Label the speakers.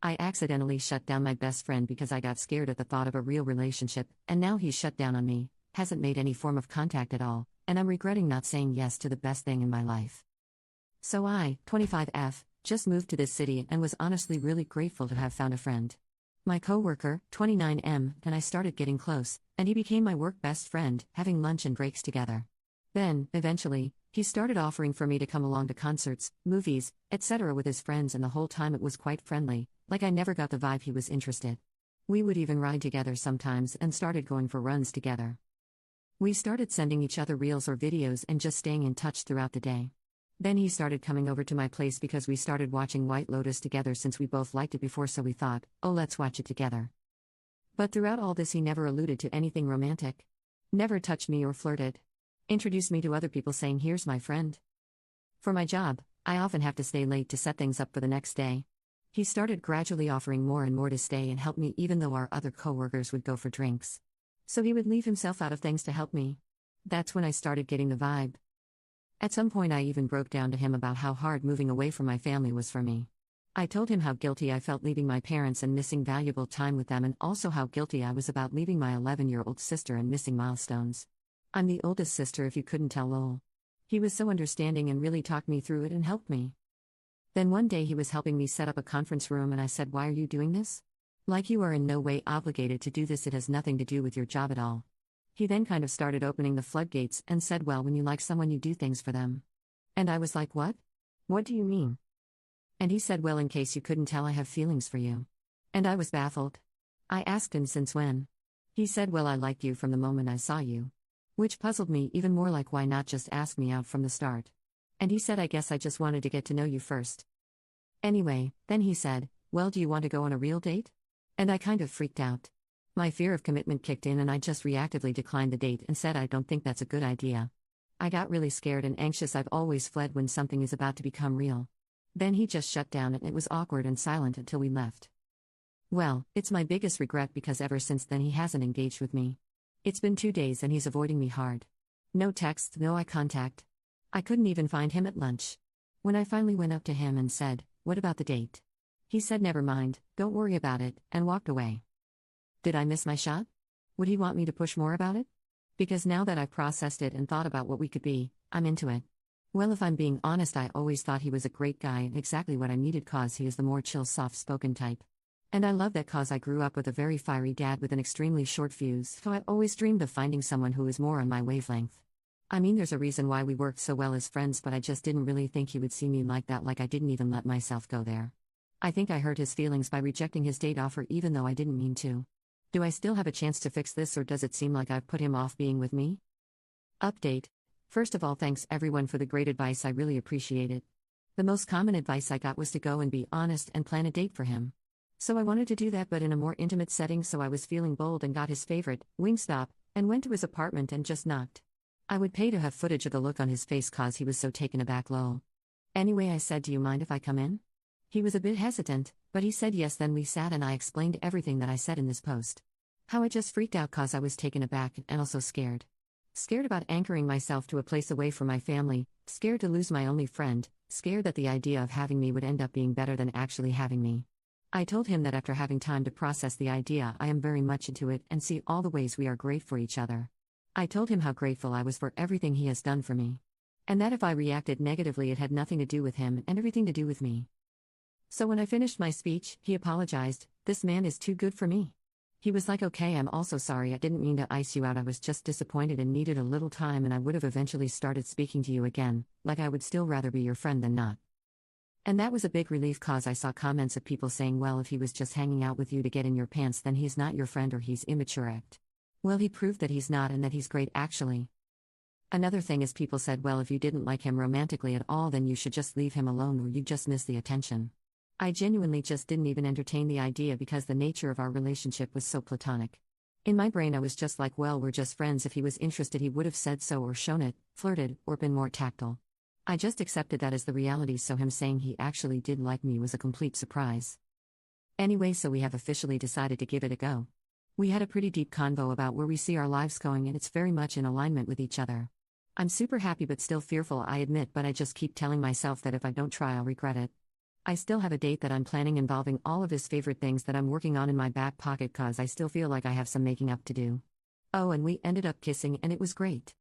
Speaker 1: I accidentally shut down my best friend because I got scared at the thought of a real relationship, and now he's shut down on me, hasn't made any form of contact at all, and I'm regretting not saying yes to the best thing in my life. So I, 25F, just moved to this city and was honestly really grateful to have found a friend. My coworker, 29M, and I started getting close, and he became my work best friend, having lunch and breaks together. Then, eventually, he started offering for me to come along to concerts, movies, etc. with his friends, and the whole time it was quite friendly, like I never got the vibe he was interested. We would even ride together sometimes and started going for runs together. We started sending each other reels or videos and just staying in touch throughout the day. Then he started coming over to my place because we started watching White Lotus together since we both liked it before, so we thought, oh, let's watch it together. But throughout all this he never alluded to anything romantic. Never touched me or flirted. Introduced me to other people saying, here's my friend. For my job, I often have to stay late to set things up for the next day. He started gradually offering more and more to stay and help me, even though our other coworkers would go for drinks. So he would leave himself out of things to help me. That's when I started getting the vibe. At some point I even broke down to him about how hard moving away from my family was for me. I told him how guilty I felt leaving my parents and missing valuable time with them, and also how guilty I was about leaving my 11-year-old sister and missing milestones. I'm the oldest sister, if you couldn't tell, lol. He was so understanding and really talked me through it and helped me. Then one day he was helping me set up a conference room and I said, why are you doing this? Like, you are in no way obligated to do this, it has nothing to do with your job at all. He then kind of started opening the floodgates and said, well, when you like someone you do things for them. And I was like, what? What do you mean? And he said, well, in case you couldn't tell, I have feelings for you. And I was baffled. I asked him, since when? He said, well, I liked you from the moment I saw you. Which puzzled me even more, like, why not just ask me out from the start? And he said, I guess I just wanted to get to know you first. Anyway, then he said, well, do you want to go on a real date? And I kind of freaked out. My fear of commitment kicked in and I just reactively declined the date and said, I don't think that's a good idea. I got really scared and anxious. I've always fled when something is about to become real. Then he just shut down and it was awkward and silent until we left. Well, it's my biggest regret because ever since then he hasn't engaged with me. It's been 2 days and he's avoiding me hard. No texts, no eye contact. I couldn't even find him at lunch. When I finally went up to him and said, what about the date? He said, never mind, don't worry about it, and walked away. Did I miss my shot? Would he want me to push more about it? Because now that I've processed it and thought about what we could be, I'm into it. Well, if I'm being honest, I always thought he was a great guy and exactly what I needed, cause he is the more chill, soft-spoken type. And I love that cause I grew up with a very fiery dad with an extremely short fuse, so I always dreamed of finding someone who is more on my wavelength. I mean, there's a reason why we worked so well as friends, but I just didn't really think he would see me like that, like I didn't even let myself go there. I think I hurt his feelings by rejecting his date offer even though I didn't mean to. Do I still have a chance to fix this, or does it seem like I've put him off being with me? Update. First of all, thanks everyone for the great advice, I really appreciate it. The most common advice I got was to go and be honest and plan a date for him. So I wanted to do that, but in a more intimate setting, so I was feeling bold and got his favorite, Wingstop, and went to his apartment and just knocked. I would pay to have footage of the look on his face cause he was so taken aback, lol. Anyway, I said, do you mind if I come in? He was a bit hesitant, but he said yes. Then we sat and I explained everything that I said in this post. How I just freaked out cause I was taken aback and also scared. Scared about anchoring myself to a place away from my family, scared to lose my only friend, scared that the idea of having me would end up being better than actually having me. I told him that after having time to process the idea, I am very much into it and see all the ways we are great for each other. I told him how grateful I was for everything he has done for me. And that if I reacted negatively, it had nothing to do with him and everything to do with me. So when I finished my speech, he apologized. This man is too good for me. He was like, okay, I'm also sorry, I didn't mean to ice you out, I was just disappointed and needed a little time, and I would have eventually started speaking to you again, like I would still rather be your friend than not. And that was a big relief cause I saw comments of people saying, well, if he was just hanging out with you to get in your pants, then he's not your friend or he's immature. Well, he proved that he's not and that he's great actually. Another thing is people said, well, if you didn't like him romantically at all, then you should just leave him alone or you just miss the attention. I genuinely just didn't even entertain the idea because the nature of our relationship was so platonic. In my brain I was just like, well, we're just friends. If he was interested he would have said so or shown it, flirted, or been more tactile. I just accepted that as the reality, so him saying he actually did like me was a complete surprise. Anyway, so we have officially decided to give it a go. We had a pretty deep convo about where we see our lives going and it's very much in alignment with each other. I'm super happy but still fearful, I admit, but I just keep telling myself that if I don't try I'll regret it. I still have a date that I'm planning involving all of his favorite things that I'm working on in my back pocket cause I still feel like I have some making up to do. Oh, and we ended up kissing and it was great.